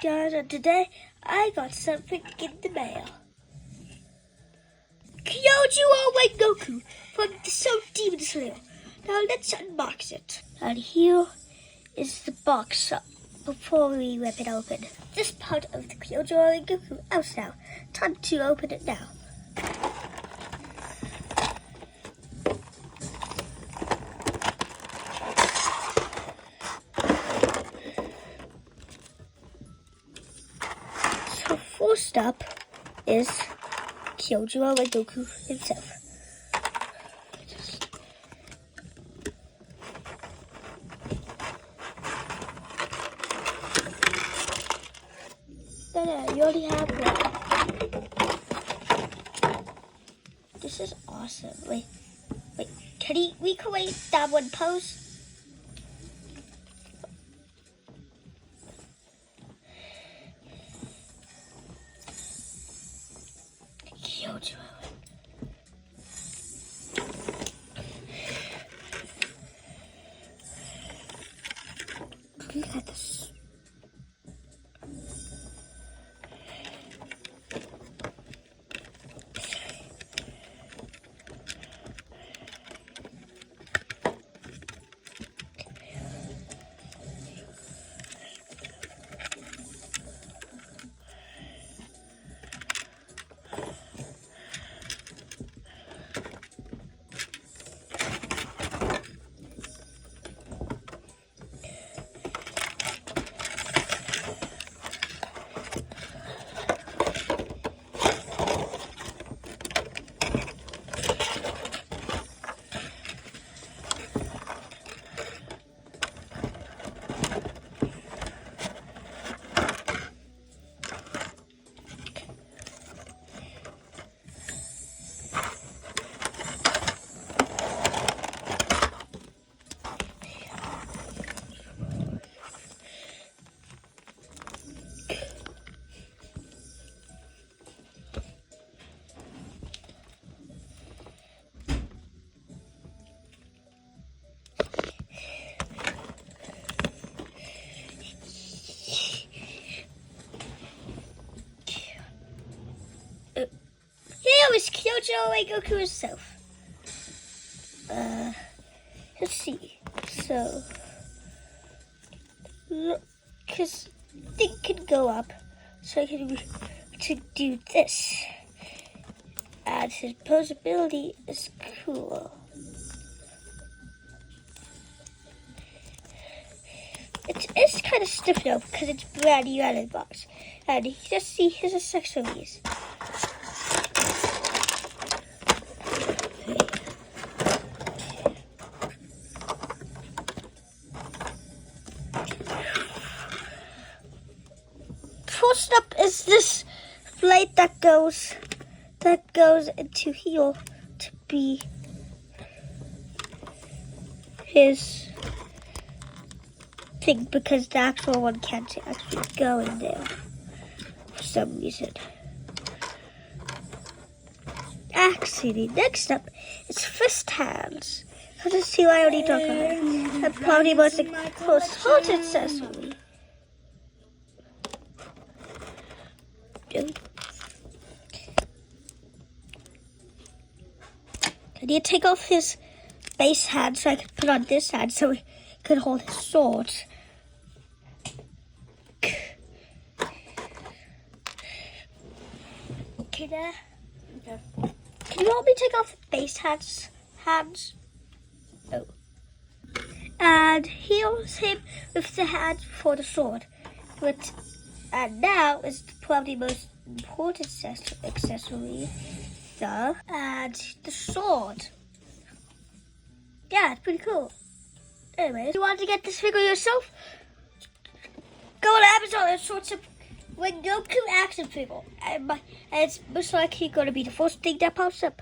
guys, and today I got something in the mail. Kyojuo Rengoku from the Soul Demon Slayer. Now let's unbox it. And here is the box before we rip it open. This part of the Kyojuo Rengoku out now. Time to open it now. So first up is Kyojuo Rengoku himself. No, you already have one. This is awesome. Wait, can he recreate that one pose? Kyojuo. Look at this. Here is Kyojuo Rengoku himself. Let's see. So, look, his thing can go up, so I can do this. And his posability is cool. It's kind of stiff though because it's brand new out of the box. And you just see his accessories. First up is this blade that goes into here to be his thing because the actual one can't actually go in there for some reason. Actually, next up is fist hands. Let's see why I already talk about it. And probably most important accessory. I need to take off his base hand so I can put on this hand so he could hold his sword. Can you help me take off the base hands? Oh. And here's him with the hand for the sword. And now is probably the most important accessory, and the sword. Yeah, it's pretty cool. Anyway, if you want to get this figure yourself, go to Amazon and search up Rengoku action figure. And it's most likely going to be the first thing that pops up.